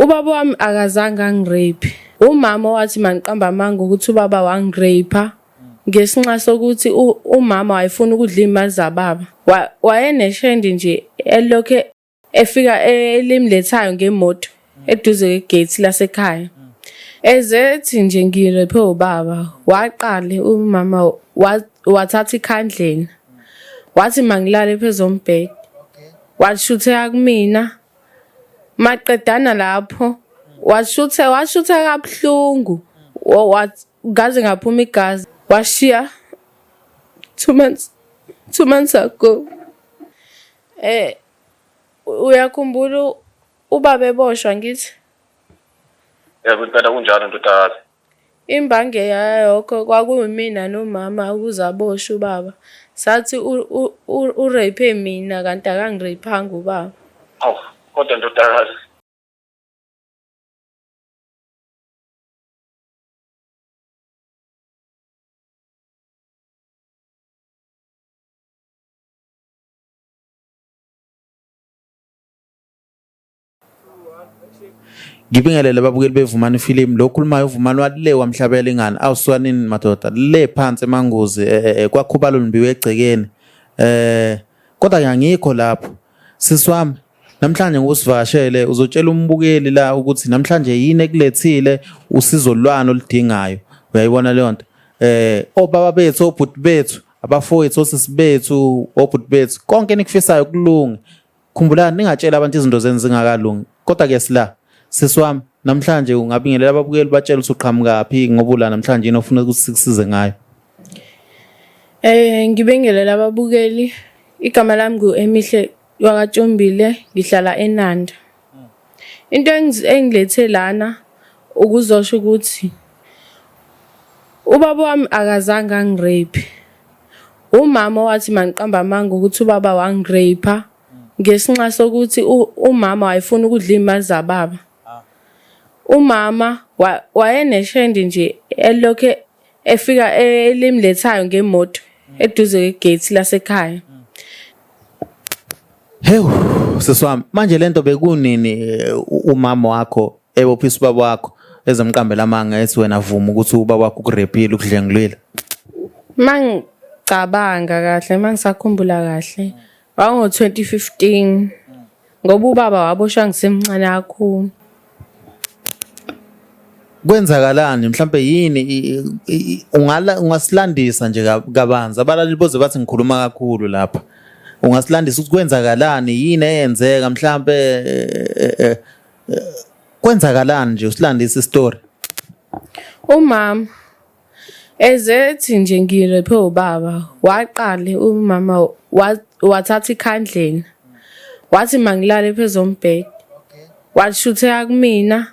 Ubaba wami akazange angirape. Umama wathi mangiqamba amanga ukuthi ubaba wangirape ngesinxa sokuthi umama wayefuna ukudla imali zababa. Wayeneshendi nje elokhe efika elimlethayo ngemoto eduze kwegate lasekhaya. Ezethi nje ngirape ubaba, waqale umama wathatha ikhandlela. Wathi mangilale phezombhede. Washutheka kumina. Maqedana lapho washutha kabuhlungu. Gaze ngaphuma igazi. Washiya 2 months ago. Uyakhumbula ubaba eboshwa ngithi? Yebo impela kunjalo ndodakazi. Imbange yayokho kwakuyimina nomama ukuze aboshwe ubaba. Sathi urape mina kanti akangirapanga ubaba. Awu kodwa ndodakazi. Ngibingelele babukeli bevumani film lo khulumayo uvumani wale wamhlabela ingane awuswanini madoda le phansi emangozi kwakhubalo limbiwe egcekeni kodwa ngiyangikho lapho siswami namhlanje ngosivakashele uzotshela umbukeli la ukuthi namhlanje yini ekulethile usizo lwano oludingayo uyayibona leyo nto obaba bethu obhuti bethu abafowethu osisi bethu obhuti bethu konke nikufisayo kulunga khumbulani ningatshela abantu izinto zenu zingakalungi kodwa ke sila siswami namhlanje ungabingelela ababukeli batshela ukuthi uqhamukaphi ngoba ula namhlanje yini ofuna ukuthi sikusize ngayo. Ngibingelela ababukeli. Igama lami nguEmihle wakathombile, ngihlala eNanda. Into engilethe lana ukuzosho ukuthi ubaba wami akazange angirape. Umama wathi mangiqamba amanga ukuthi ubaba wangirape ngesinxa sokuthi umama wayefuna ukudla imali zababa. Umama wayeneshendi nje elokhe efika elimlethayo ngemoto eduze kwegate lasekhaya. Hewu siswami manje lento bekunini umama wakho ebophisa ubaba wakho ezemqambela amanga ethi wena vuma ukuthi ubaba wakho ukurepile ukudlengilwile? Mangicabanga kahle mangisakhumbula kahle wango 2015 ngoba ubaba waboshwa ngisemncane kakhulu. Kwenzakalani mhlambe yini ungasilandisa nje kabanzi abalali boze bathi ngikhuluma kakhulu lapha ungasilandisa ukuthi kwenzakalani yini eyenzeka mhlambe kwenzakalani nje usilandisa istory. Umama ezethi nje ngirape ubaba, waqale umama wathatha ikhandlela. Wathi mangilale phezombhede. Washutheka kumina.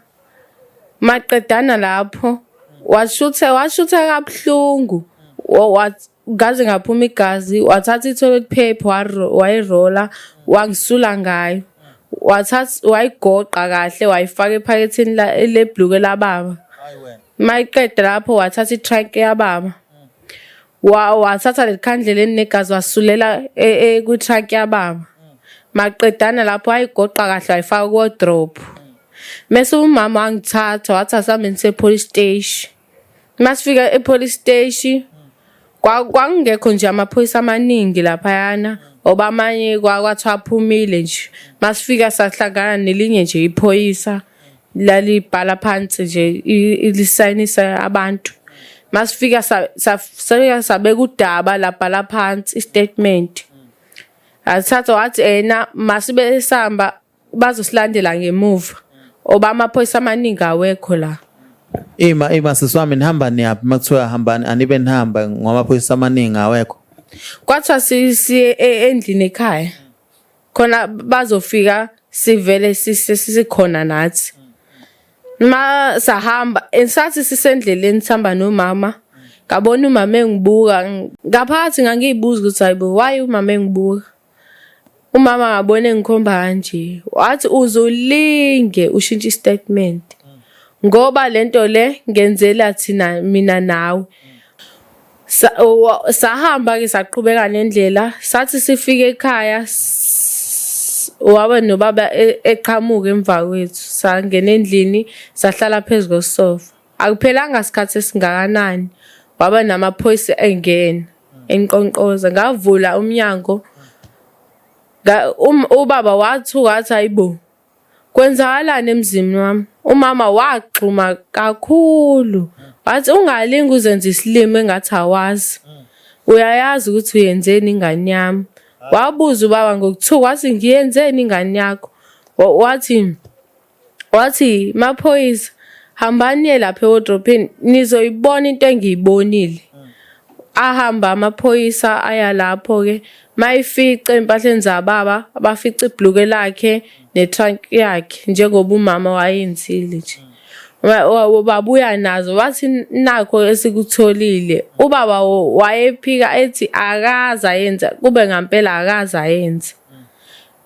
Maqedana lapho washutha kabuhlungu. Gaze ngaphuma igazi. Wathatha i-toilet paper wayirola wangisula ngayo. Wayigoqa kahle wayifaka ephaketheni lebhluke lababa. Mayiqeda lapho wathatha itrunk yababa. Wathatha lekhandlela enegazi wasulela ku-trunk yababa. Maqedana lapho wayigoqa kahle wayifaka ku-wardrobe. Mase umama wangithatha wathi asambe police station. Masifika epolice station kwakungekho nje amaphoyisa amaningi laphayana oba amanye kwathiwa aphumile nje. Masifika sahlangana nelinye nje iphoyisa lalibhala phansi nje ilisayinisa abantu. Masifika sabeka udaba labhala phansi istatement. Athatha wathi masibe sihamba bazosilandela ngemuva. Oba amaphoyisa amaningi awekho la. Ima siswami nihamba niyaphi makuthiwa hambani anibe nihamba ngamaphoyisa amaningi awekho? Kwathiwa siye endlini ekhaya. Khona bazofika sivele sikhona nathi. Ma sahamba ensathi sisendleleni sihamba nomama. Ngabona umama engibuka ngaphakathi ngangiyibuza ukuthi hayibo why umama engibuka. Umama ngabone ngikhomba kanje. Wathi uzulinge ushintshe istatement. Ngoba lento le ngenzela thina mina nawe. Sahamba ke saqhubeka nendlela. Sathi sifike ekhaya waba nobaba eqhamuka emva kwethu. Sangena endlini sahlala phezu kwesofa. Akuphelanga isikhathi esingakanani waba namaphoyisa engena enqonqoza. Ngavula umnyango ubaba wathuka wathi hayibo kwenzakalani emzini wami. Umama waxhuma kakhulu wathi ungalingi uzenza isilimo engathi awazi. Uyayazi ukuthi uyenzeni ingane yami. Wabuza ubaba ngokuthuka wathi ngiyenzeni ingane yakho. Wathi maphoyisa hambani lapha ewardrobe nizoyibona into engiyibonile. Ahamba amaphoyisa aya lapho ke mayifica empahleni zababa abafica ibhluke lakhe netrunk yakhe njengoba umama wayenzile nje. Babuya nazo wathi nakho esikutholile. Ubaba wayephika ethi akaza yenza kube ngempela akaza yenza.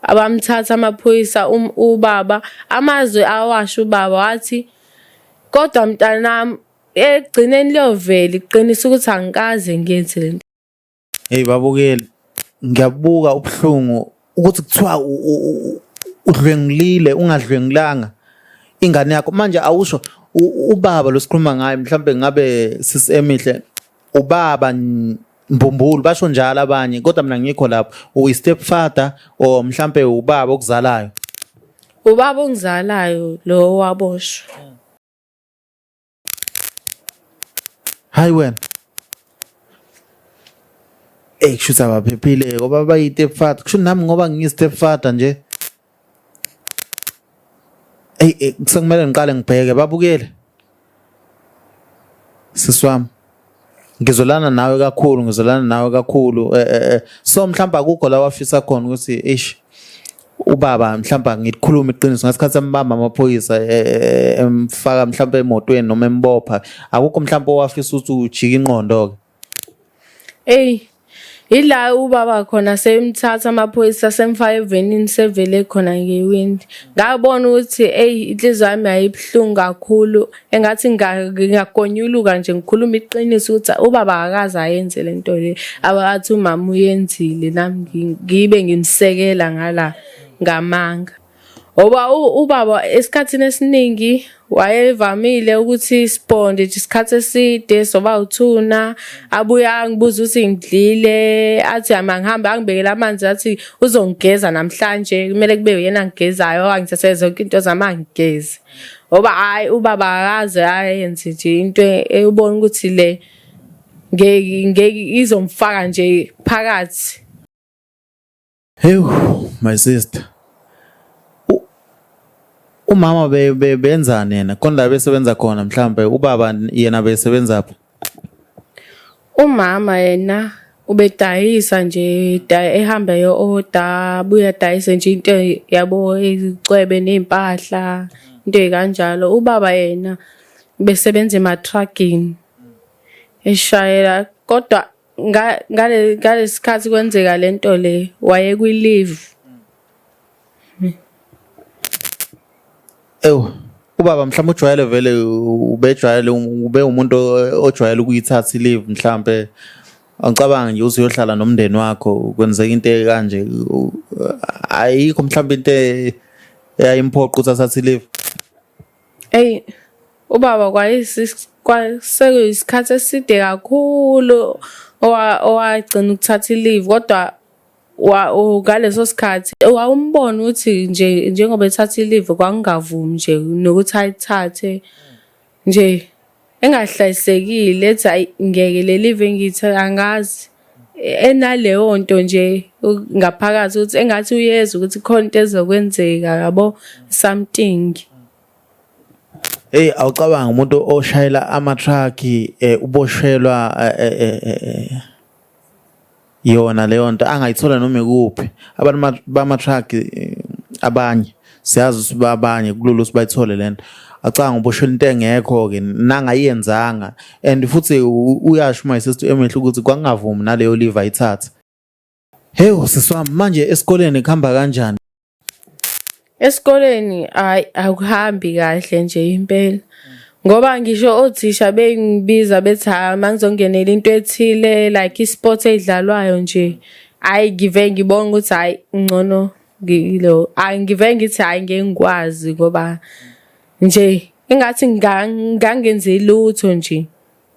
Abamthatha amaphoyisa ubaba amazwi awasho ubaba wathi kodwa mntanami egcineni liyovela iqinisa ukuthi angikaze ngiyenze lento. Hey babukeli, ngiyabuka ubuhlungu ukuthi kuthiwa udlwengilile ungadlwengilanga ingane yakho. Manje awusho ubaba lo sikhuluma ngaye mhlambe ngabe sisi Emihle ubaba Mbumbulu basho njalo abanye kodwa mina ngikho lapho uyi stepfather or mhlambe ubaba okuzalayo. Ubaba ongizalayo lo waboshwa. Hayi wena. Kushuthi abaphephile ngoba bayi stepfather. Kusho nami ngoba ngiyi stepfather nje. Kusekumele ngiqale ngibheke babukele. Siswami. Ngizolana nawe kakhulu. So mhlamba akukho la wafisa khona ukuthi ubaba mhlamba ngikhuluma iqiniso ngasikhathi sembamba amaphoyisa emfaka mhlamba emotweni noma embopha. Akukho mhlamba owafisa ukuthi ujike inqondo ke. Ila ubaba khona semthatha amaphoyisa semfaka evenini sevele khona ngewindi. Ngabona ukuthi inhliziyo yami ayibhlungu kakhulu engathi ngingagonyuluka nje ngikhuluma iqiniso ukuthi ubaba akaze ayenze lento le abathi umama uyenzile nami ngibe ngimsekela ngala ngamanga. Ubaba esikhathini esiningi wayevamile ukuthi isibonde nje isikhathi eside soba uthuna abuya angibuza ukuthi ngidlile athi amangihamba angibekela amanzi athi uzongigeza namhlanje kumele kube yena ngigezayo angithathe zonke into zami angigeze. Hayi ubaba akaze ayenze nje into eyubona ukuthi le ngeke izomfaka nje phakathi. Hey my sister. Umama benzani yena khona la besebenza khona mhlambe ubaba yena besebenzaphi? Umama yena ubedayisa nje ehamba yo-order buya dayisa nje into yabo ezicwebe nempahla into ekanjalo. Ubaba yena besebenza ema-trucking eshayela kodwa ngalesikhathi kwenzeka lento le waye kwi-leave. Ubaba mhlawumbe ujwayele vele ube umuntu ojwayele ukuyithatha leave mhlambe angicabanga nje uzohlala nomndeni wakho kwenzeka into ekanje ayikho mhlawumbe into eyayimphoqa ukuthi athathe leave. Ubaba kwayisikhathi eside kakhulu owagcina ukuthatha leave kodwa ngaleso sikhathi wawumbona ukuthi njengoba ethatha leave kwangavumi nje nokuthi ayithathe nje engahlayisekile ethi hayi ngeke le leave engiyithatha angazi enaleyo nto nje ngaphakathi ukuthi engathi uyeza ukuthi khona into ezokwenzeka yabo something. Awucabanga umuntu oshayela ama-truck uboshelwa yona leyo nto angayithola noma ikuphi abantu bama-truck abanye siyazi ukuthi babanye kulula ukuthi bayithole lento acanga uboshelwa into engekho ke nangayenzanga and futhi uyasho my sister Emihle ukuthi kwangavumi naleyo leave ayithatha. Siswami manje esikoleni kuhamba kanjani? Esikoleni akuhambi kahle nje impela ngoba ngisho othisha bengibiza bethi mangizongenela into ethile like isport edlalwayo nje hayi ngibona ukuthi hayi ngcono Angiveke ngithi hayi ngeke ngikwazi ngoba nje engathi ngangenzi lutho nje.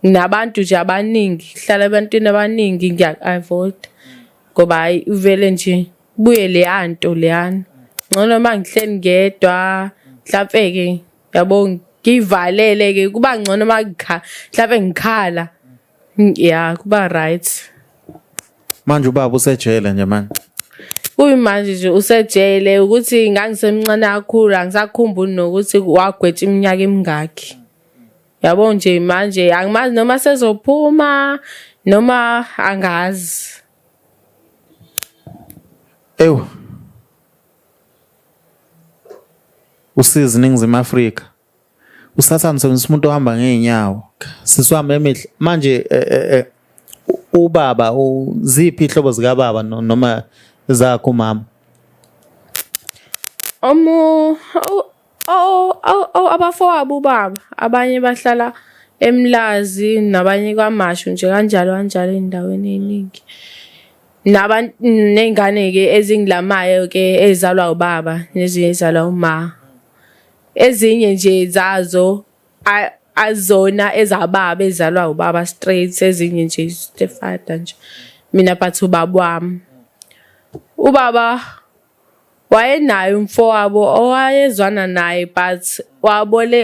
Nabantu nje abaningi, hlala ebantwini abaningi ngiya-avoid ngoba hayi uvele nje kubuye leya nto leyana. Ngcono uma ngihleli ngedwa mhlampe-ke yabo ngivalele-ke kuba ngcono uma mhlampe ngikhala. Ya kuba right. Manje ubaba usejele nje manje. Kuyimanje nje usejele ukuthi ngangisemncane kakhulu angisakhumbuli nokuthi wagwetshwa iminyaka emingaki. Yabo nje manje angimazi noma sezophuma noma angazi. Ewu. Usizi Ningizimu Afrika. Usathane sebenzisa umuntu ohamba ngeenyawo. Siswami emihle. Manje ubaba uziphi ihlobo zika baba noma zakho mama? Abafowabo ubaba abanye bahlala eMlazi nabanye kwaMashu nje kanjalo ey'ndaweni ey'ningi. Ney'ngane-ke ezingilamayo-ke ezalwa ubaba nezinye ezalwa uma. Ezinye nje zazo azona ezababa ezalwa ubaba straight, ezinye nje stepfather nje. Mina but ubaba wami. Ubaba wayenaye umfowabo owayezwana naye but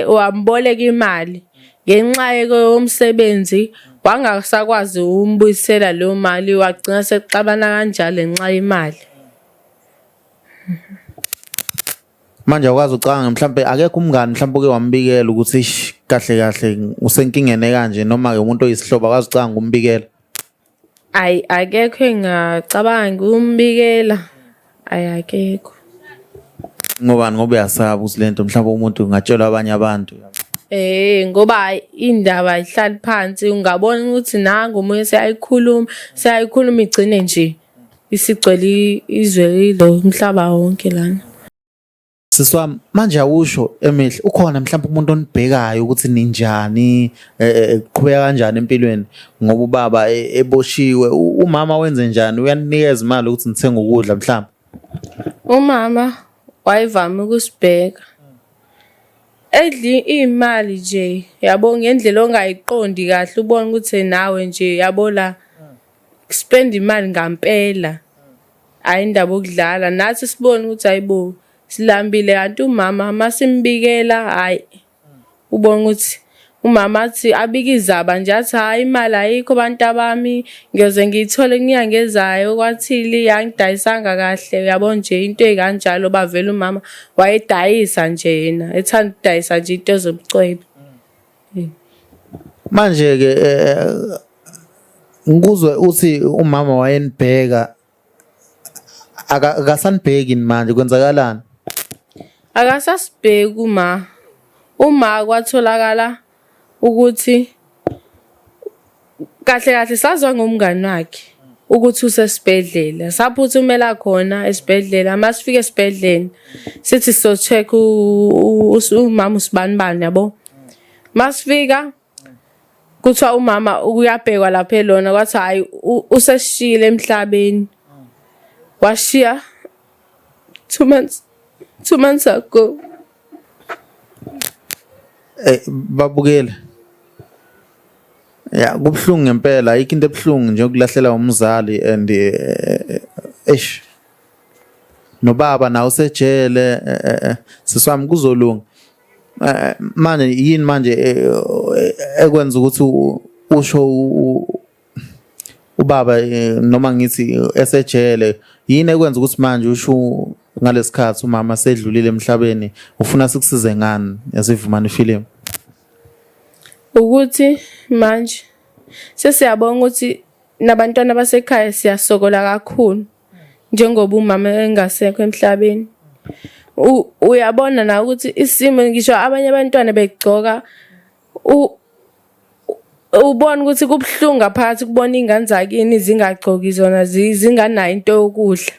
wamboleka imali. Ngenxa yomsebenzi wangasakwazi umbuyisela leyo mali, wagcina sekuxabana kanjalo ngenxa yemali. Manje awukwazi ucabanga mhlampe akekho umngani mhlampe uke wambikela ukuthi kahle kahle usenkingene kanje noma ke umuntu oyisihlobo akwazi ucabanga ukumbikela? Akekho engacabanga ukumbikela. Akekho. Ngoba uyasaba ukuthi lento mhlawumbe umuntu ungatshelwa abanye abantu. Ngoba indaba ayihlali phansi ungabona ukuthi nangu umoya seyayikhuluma igcine nje isigcwele izwe lo umhlaba wonke lana. Siswami manje awusho emihle ukhona mhlawumbe umuntu onibhekayo ukuthi ninjani qhubeka kanjani empilweni ngoba ubaba eboshiwe, umama wenze njani, uyaninikeza imali ukuthi nithenge ukudla mhlawumbe? Umama wayevama ukusibheka edli imali nje yabo ngendlela ongayiqondi kahle, ubone ukuthi nawe nje yabo la spend imali ngampela, hayi indaba okudlala. Nathi sibone ukuthi hayibo silambile, kanti umama masimbikela hayi ubone ukuthi umama athi abika izaba nje athi hayi imali ayikho bantu abami, ngiyoze ngiyithole kunyanga ezayo kwathili yangidayisanga kahle. Yabo nje into ey'kanjalo bavela umama wayedayisa nje yena ethanda ukudayisa nje into zobucwebe. Manje-ke ngikuzwe uthi umama wayenibheka, akasanibheki manje kwenzakalani? Akasasibheki uma kwatholakala ukuthi kahle kahle saziwa ngomngani wakhe ukuthi usesibhedlela, saphuthumela khona esibhedlela. Masifika esibhedlela sithi so-check umama usibanibani yabo. Masifika kuthiwa umama uyabhekwa lapha elona kwathi hayi useshiyile emhlabeni, washiya 2 months ago. Babukele. Ya kubuhlungu ngempela, ayikho into ebuhlungu nje ukulahlela umzali and nobaba nawe usejele. Siswami kuzolunga. Manje yini manje ekwenza ukuthi usho ubaba noma ngithi esejele, yini ekwenza ukuthi manje usho ngalesikhathi umama sedlulile emhlabeni ufuna sikusize ngani yasivumana ifilimu? Ukuthi manje sesiyabona ukuthi nabantwana basekhaya siyasokola kakhulu njengoba umama engasekho emhlabeni. Uyabona na ukuthi isimo ngisho abanye abantwana begcoka ubona ukuthi kubuhlungu ngaphakathi kubona ingane zakini zingagcoki zona zinganayo into yokudla.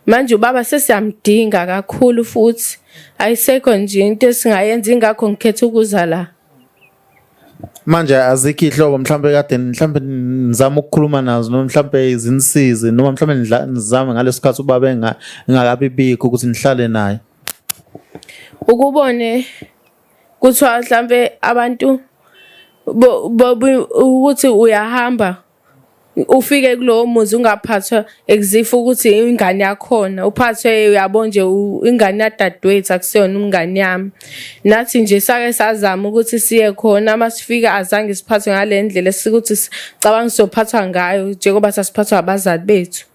Manje ubaba sesiyamdinga kakhulu futhi ayisekho nje into esingayenza, ingakho ngikhetha ukuza la. Manje azikho ihlobo mhlambe kade mhlambe nizama ukukhuluma nazo noma mhlambe zinisize noma mhlambe nizame ngalesikhathi ubaba engakabi bikho ukuthi nihlale naye. Ukubone kuthiwa mhlambe abantu ukuthi uyahamba ufike kulowo muzi ungaphathwa ekuzifa ukuthi ingane yakhona uphathwe uyabo nje ingane yadadewethu akusiyona umngane yami. Nathi nje sake sazama ukuthi siye khona masifika azange siphathwe ngale ndlela esikuthi sicabanga sizophathwa ngayo njengoba sasiphathwa abazali bethu.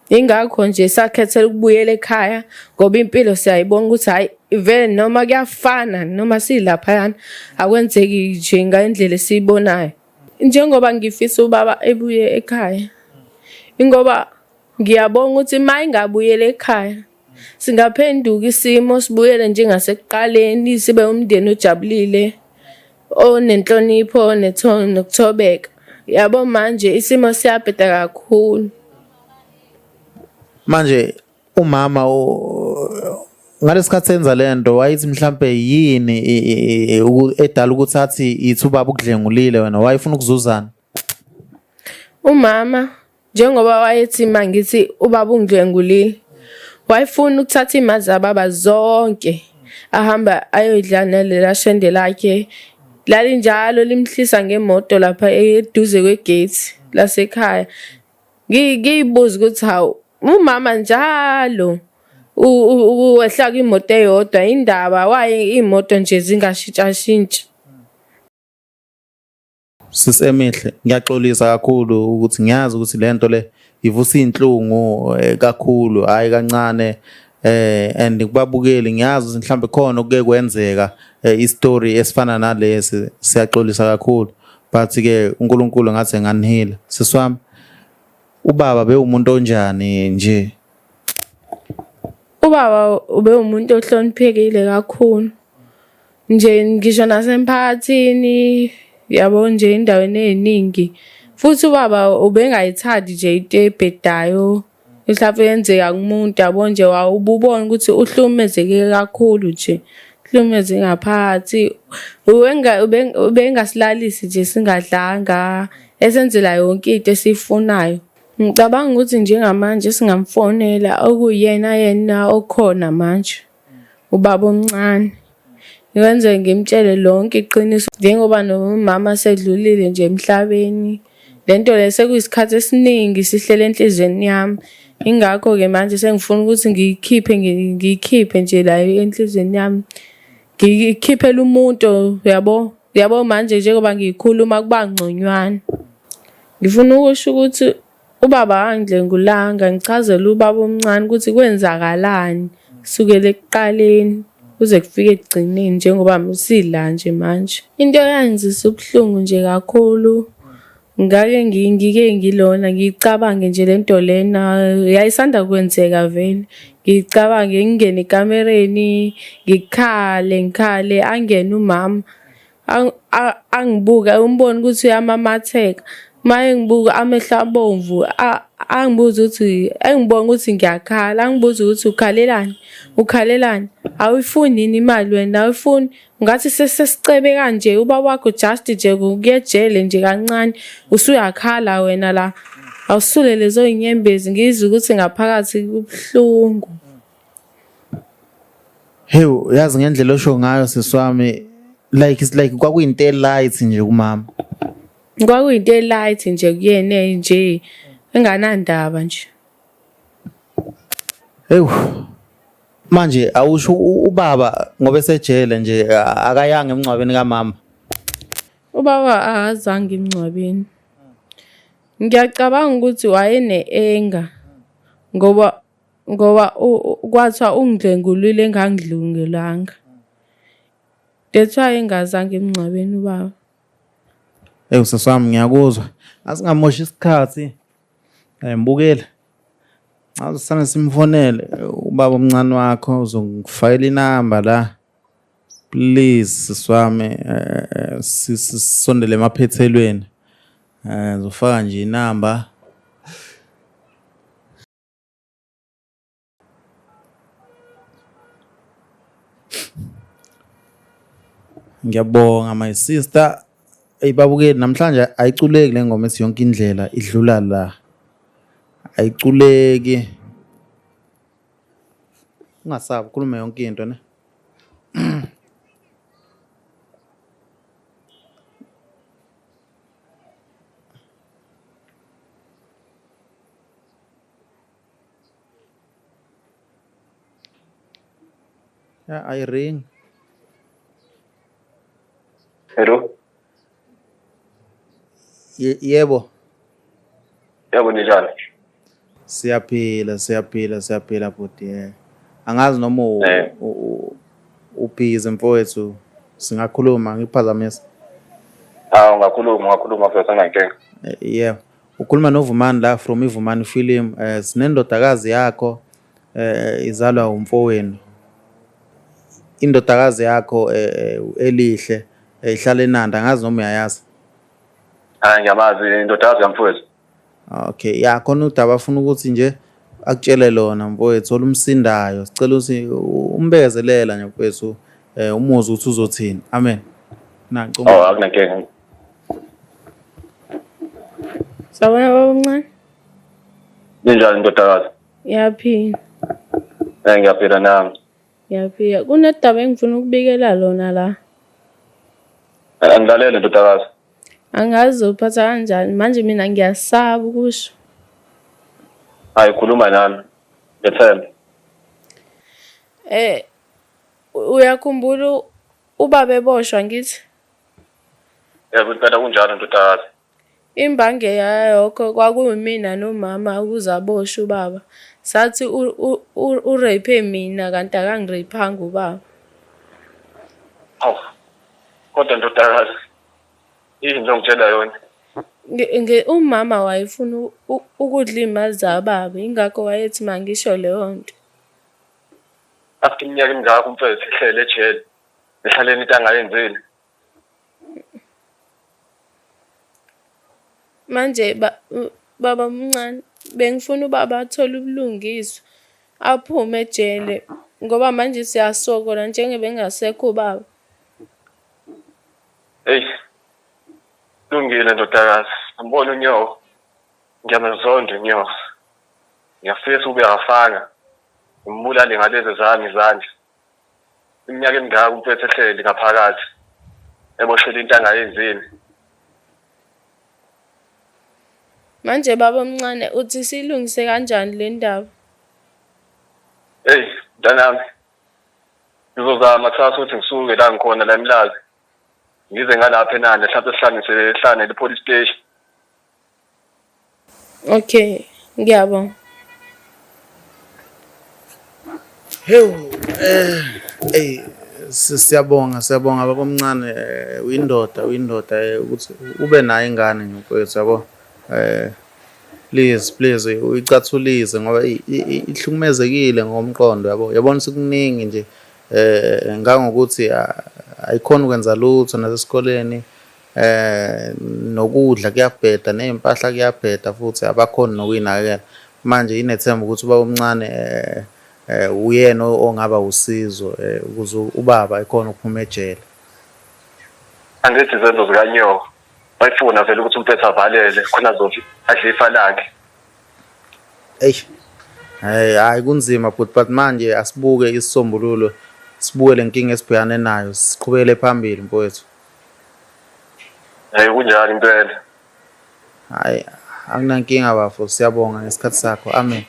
Ingakho nje sakhethela ukubuyela ekhaya ngoba impilo siyayibona ukuthi hayi vele noma kuyafana noma silaphayana akwenzeki nje ngendlela esiyibonayo. Njengoba ngifisa ubaba ebuye ekhaya ingoba ngiyabonga ukuthi mayingabuyela ekhaya singaphenduka isimo sibuyele njengasekuqaleni sibe umndeni ojabulile onenhlonipho nokuthobeka. Yabo manje isimo siyabheda kakhulu. Manje umama ngalesikhathi senza lento wayithi mhlambe yini edala ukuthi athi ithi ubaba ukudlengulile wena wayefuna ukuzuzana. Umama njengoba wayethi mangithi ubaba ungidlengulile wayefuna ukuthatha imali zababa zonke ahamba ayodla nelela shende lakhe lali njalo limhlisa ngemoto lapha eduze kwegate lasekhaya. Ngiyibuza ukuthi hawu umama njalo wehla kwimoto eyodwa indaba waye imoto nje zingashintshashintshi. Sisemihle ngiyaxolisa kakhulu ukuthi ngiyazi ukuthi lento le ivusa inhlungu kakhulu hayi kancane and kubabukeli ngiyazi ukuthi mhlambe khona okuke kwenzeka istory esifana nalesi siyaxolisa kakhulu but ke uNkulunkulu ngathi nganihila siswami. Ubaba bewumuntu onjani nje? Ubaba ube umuntu ohloniphekile kakhulu. Nje ngisho nasemphakathini yabo nje endaweni eziningi. Futhi ubaba ubengayithandi nje into ebhedayo. Mhlawumbe yenzeka kumuntu yabo nje ububona ukuthi uhlumezeke kakhulu nje. Uhlumeze ngaphakathi. Ubengasilalisi nje singadlanga esenzela yonke into esifunayo. Ngicabanga ukuthi njengamanje singamfonela okuyena okhona manje ubaba omncane ngiwenze ngimtshele lonke iqiniso njengoba nomama sedlulile nje emhlabeni. Lento lesekuyisikhathi esiningi sihlele enhlizweni yami ingakho ke manje sengifuna ukuthi ngiyikhiphe nje la enhlizweni yami ngikhiphele umuntu yabo manje njengoba ngikhuluma kuba ngconywana. Ngifuna ukusho ukuthi ubaba angidlengulanga ngichazela ubaba omncane ukuthi kwenzakalani kusukela ekuqaleni kuze kufike ekugcineni njengoba msila nje manje. Into eyangizisa ubuhlungu nje kakhulu ngake ngilona ngicabange nje lento lena yayisanda kwenzeka vele. Ngicabange ngingene ekamereni ngikhale angene umama angibuka umbone ukuthi uyamamatheka. Maye ngibuka amehlo abomvu angibuza ukuthi engibona ukuthi ngiyakhala angibuza ukuthi ukhalelani awuyifuni yini imali wena awuyifuni ngathi sesicebe kanje ubaba wakho just nje kuyejele nje kancane usuyakhala wena la awusule lezo inyembezi ngizwe ukuthi ngaphakathi kubuhlungu. Hey yazi ngendlela osho ngayo siswami like it's like kwakuyinto light nje kumama. Kwakuyinto light nje kuyena nje enganandaba nje. Hey manje awusho ubaba ngoba esejele nje akayanga emncwabeni kamama. Ubaba azange emncwabeni. Ngiyacabanga ukuthi wayene-enga ngoba kwathiwa ungidlengulile engangidlungelanga. That's why engazange emncwabeni ubaba. Hey saswami ngiyakuzwa asingamoshi isikhathi mbukele awusana simfonele ubaba omncane wakho uzongifayela inamba la please siswami sisondele emaphethelweni uzofaka nje inamba ngiyabonga my sister Babukeli namhlanje ayiculeki le ngoma ethi yonke indlela idlula la. Ayiculeki. Ungasabi ukhuluma yonke into ne. Ya ayiring. Hello. Yebo. Yebo ninjani? Siyaphila bhuti. Angazi noma ubhizi mfowethu singakhuluma ngikuphazamisa. Ungakhuluma mfethu anginkinga. Yebo. Ukhuluma noVumani la from iVumani film. Sinendodakazi yakho izalwa umfowenu. Indodakazi yakho elihle ihlala eNanda angazi noma uyayazi. Ngiyamazi indodakazi yamfowethu. Okay, ya khona udaba afuna ukuthi nje akutshele lona mfowethu olumsindayo. Sicela ukuthi umbekezelela nje mfowethu umuzi ukuthi uzothini. Amen. Nancu. Akunankinga. Sawubona baba omncane. Ninjani indodakazi? Yaphila. Ngiyaphila nami. Yaphila. Kunedaba engifuna ukubikela lona la. Angilalele ndodakazi. Angazi uphatha kanjani manje mina ngiyasaba ukusho. Khuluma nami. Ngethemba. Uyakhumbula ubaba eboshwa ngithi? Yebo impela kunjalo ndodakazi. Imbange yayokho kwakuyimina nomama ukuzaboshwa ubaba. Sathi urape mina kanti akangiraphanga ubaba. Kodwa ndodakazi. Yini ngizongitshela yona? Umama wayefuna ukudla imali zababa ingakho wayethi mangisho leyo nto. After iminyaka emingaka umfethu ehlele ejele. Ehlaleni into angayenzile. Manje baba omncane bengifuna ubaba athole ubulungiswa aphume ejele ngoba manje siyasokola njengebe ngasekho ubaba. Lungile ndodakazi. Ngibona unyoka. Ngiyamazonda unyoka. Ngiyafisa ube afana. Ngimbulale ngalezi zami izandla. Iminyaka emingaka umfethu ehlele ngaphakathi. Eboshela into angayenzile. Manje baba omncane uthi silungise kanjani le ndaba? Mntanami. Ngizozama thatha ukuthi ngisuke la ngikhona la eMlazi. Ngize ngalapha eNanda mhlawumbe sihlanganise hlane le police station. Okay, ngiyabonga. Siyabonga baba omncane uyindoda ukuthi ube nayo ingane mfowethu yabo. Please uyicathulise ngoba ihlukumezekile ngomqondo yabo. Yabona sikuningi nje ngangokuthi ayikhona ukwenza lutho nasesikoleni nokudla kuyabheda nezimpahla kuyabheda futhi abakhona nokuyinakekela. Manje inethemba ukuthi ubaba omncane uyena ongaba usizo ukuze ubaba ekhona ukuphuma ejele. Angithi izenzo zikanyoka. Bayifuna vele ukuthi umfethu avalele khona zothi adle ifa lakhe. Hayi kunzima but manje asibuke isisombululo. Sibuke lenkinga esibhekane nayo siqhubekele phambili mfowethu. Kunjani impela? Hayi anginankinga bafo siyabonga ngesikhathi sakho. Amen.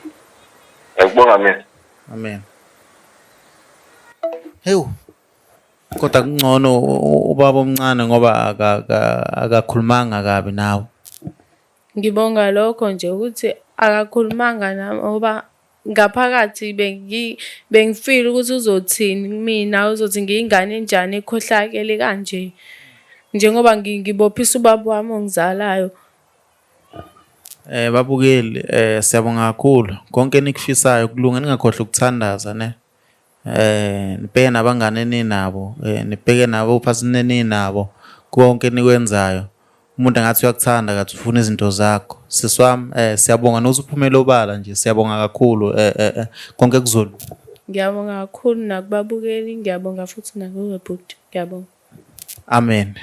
Ngiyabonga mina. Amen. Kodwa kungcono ubaba omncane ngoba akakhulumanga kabi nawe. Ngibonga lokho nje ukuthi akakhulumanga nami ngoba ngaphakathi bengifeel ukuthi uzothini mina uzothi ngiyingane enjani ekhohlakele kanje njengoba ngibophisa ubaba wami ongizalayo. Babukeli siyabonga kakhulu konke enikufisayo kulunga ningakhohle ukuthandaza ne. Nibheke nabangane ninabo nibheke nabo phasine ninabo konke enikwenzayo. Umuntu angathi uyakuthanda kathi ufuna izinto zakho. Siswami siyabonga nokuthi uphumele obala nje siyabonga kakhulu konke kuzolu. Ngiyabonga kakhulu nakubabukeli ngiyabonga futhi nakuwe bhuti ngiyabonga. Amen.